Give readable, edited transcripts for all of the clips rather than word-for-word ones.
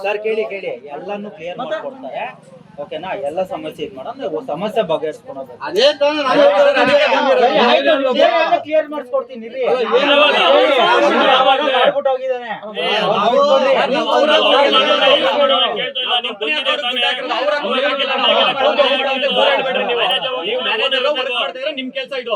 Sir ಕೇಳಿ ಎಲ್ಲಾನು clear ಮಾಡ್ಕೊಡ್ತಾರೆ. ಓಕೆನಾ? ಎಲ್ಲ ಸಮಸ್ಯೆ ಇದು ಮಾಡೋಣ, ಸಮಸ್ಯೆ ಬಗೆಹರಿಸ್ಕೊಳೋದು. ಅದೇ ಕ್ಲಿಯರ್ ಮಾಡಿಸ್ಕೊಡ್ತೀನಿ. ಮಾಡ್ಬಿಟ್ಟು ಹೋಗಿದ್ದಾನೆ. ನಿಮ್ ಕೆಲಸ ಇದು.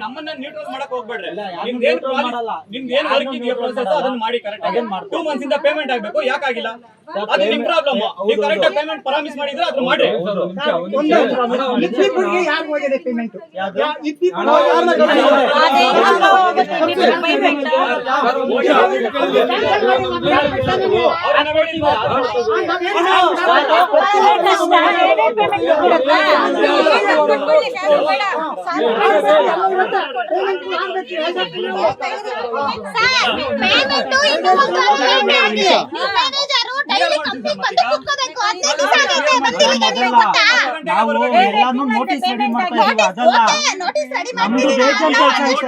ನಮ್ಮನ್ನ ನ್ಯೂಟ್ರಲ್ ಮಾಡಕ್ ಹೋಗ್ಬೇಡ್ರಿ. ನಿಮ್ದೇನ್ ವರ್ಕ್ ಇದೆಯಾ ಪ್ರೊಸೆಸ್ ಅದನ್ನ ಮಾಡಿ ಕರೆಕ್ಟ್ ಆಗಿ. 2 months ಇಂದ ಪೇಮೆಂಟ್ ಆಗ್ಬೇಕು, ಯಾಕಾಗಿಲ್ಲ? ಅದು ನಿಮ್ ಪ್ರಾಬ್ಲಮ್. ನೀವು ಕರೆಕ್ಟ್ ಆಗಿ ಪೇಮೆಂಟ್ ಪ್ರಾಮಿಸ್ ಮಾಡಿದ್ರೆ ಅದನ್ನ ಮಾಡಿ. ಇಬ್ಬರಿಗೆ ಯಾರು ಹೋಗಿದೆ ಪೇಮೆಂಟ್? ನಾವು ಎಲ್ಲಾನು ನೋಟಿಸ್ ರೆಡಿ ಮಾಡ್ತಾ ಇದೀವಿ. ಅದಲ್ಲ ನಮ್ದು ಬೇಜಾನ್ ಕೆಲಸ ಐತೆ.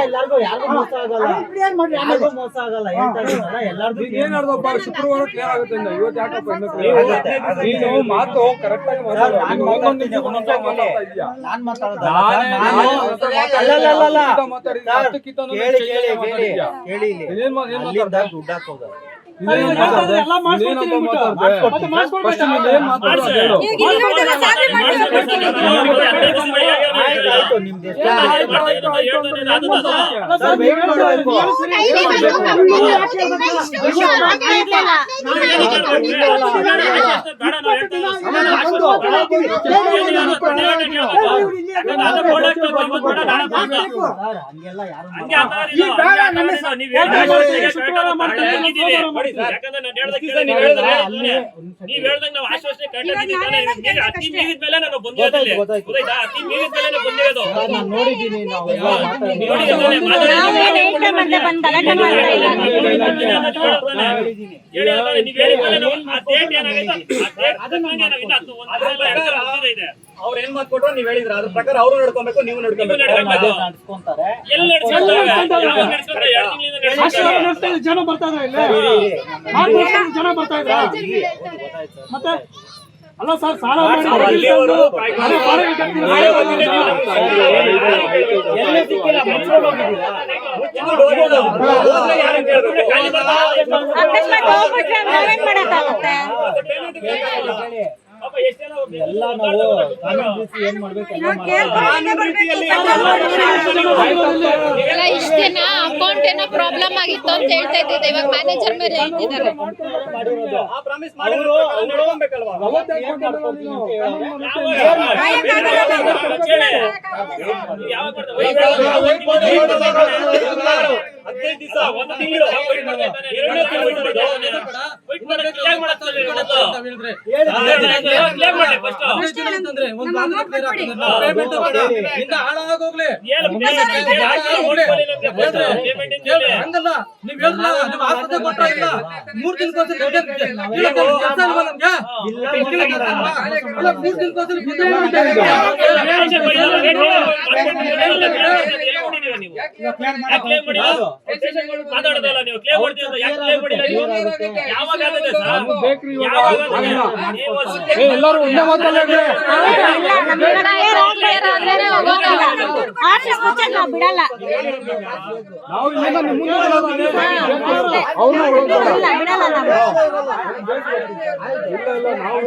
ಎಲ್ಲರಿಗೂ ಯಾರಿಗೂ ಮೋಸ ಆಗಲ್ಲ, ಮೋಸ ಆಗಲ್ಲ. ಏನಾರ್ದಪ್ಪ ಶುಕ್ರವಾರ ಕ್ಲಿಯರ್ ಆಗುತ್ತೆ. ಇವತ್ತು ಯಾಕಪ್ಪ ನೀನು ಮಾತು ಕರೆಕ್ಟ್ ಆಗಿ ನಾನ್ ಮಾತಾಡೋದು ದುಡ್ಡು ಹಾಕೋದು. ನೀವ್ ಹೇಳ್ದಂಗ ನಾವು ಆಶ್ವಾಸನೆ ಅತಿ ಮೀರಿದ ಮೇಲೆ ನಾನು ಬಂದಿರೋದಿಲ್ಲ. ಅತಿ ಮೀರಿದ ಮೇಲೆ ಬಂದಿರೋದು ನೋಡಿದೀನಿ. ಅವ್ರ ಏನ್ ಮಾತು ಕೊಟ್ರು ನೀವ್ ಹೇಳಿದ್ರ ಅದ್ರ ಪ್ರಕಾರ ಅವ್ರು ನಡ್ಕೊಬೇಕು, ನೀವು ನಡ್ಕೊಬೇಕು. ಜನ ಬರ್ತಾ ಇದ್ರ ಮತ್ತೆ ಅಲ್ಲ ಸರ್, ಸಾಲ ಮಾಡಿ ಎಲ್ಲ ನಾವು ಏನ್ ಮಾಡ್ಬೇಕು ಇಷ್ಟೇನ ಅಕೌಂಟ್ ಏನೋ ಪ್ರಾಬ್ಲಮ್ ಆಗಿತ್ತು ಅಂತ ಹೇಳ್ತಾ ಇದ್ದಿದ್ದೆ. ಇವಾಗ ಮ್ಯಾನೇಜರ್ ಮೇಲೆ ಹೇಳ್ತಿದ್ದಾರೆ. ಹಾಳಾಗೋಗ್ಲಿ ಹಂಗಲ್ಲ. ನೀವ್ ಹೇಳಿಲ್ಲ, ನಿಮ್ ಆಸ್ಪತ್ರೆ ಕೊಟ್ಟಿಲ್ಲ 3 ದಿನಕ್ಕೋಸ್ಕರ 3 ಮಾತಾಡೋದಲ್ಲ ನೀವು. ಕ್ಲೇಮ್ ಮಾಡ್ತೀವಿ ಯಾಕೆ ಕ್ಲೇಮ್ ಮಾಡಿಲ್ಲ? ಯಾವಾಗ ಆಗುತ್ತೆ ಸರ್? ಎಲ್ಲರೂ ಒಂದೇ ಮಾತಾಡ್ಲಿ. ನಾವು ಇಲ್ಲಿಂದ ನಿಮ್ಮ ಮುಂದೆ ಅವ್ರು ನಾವು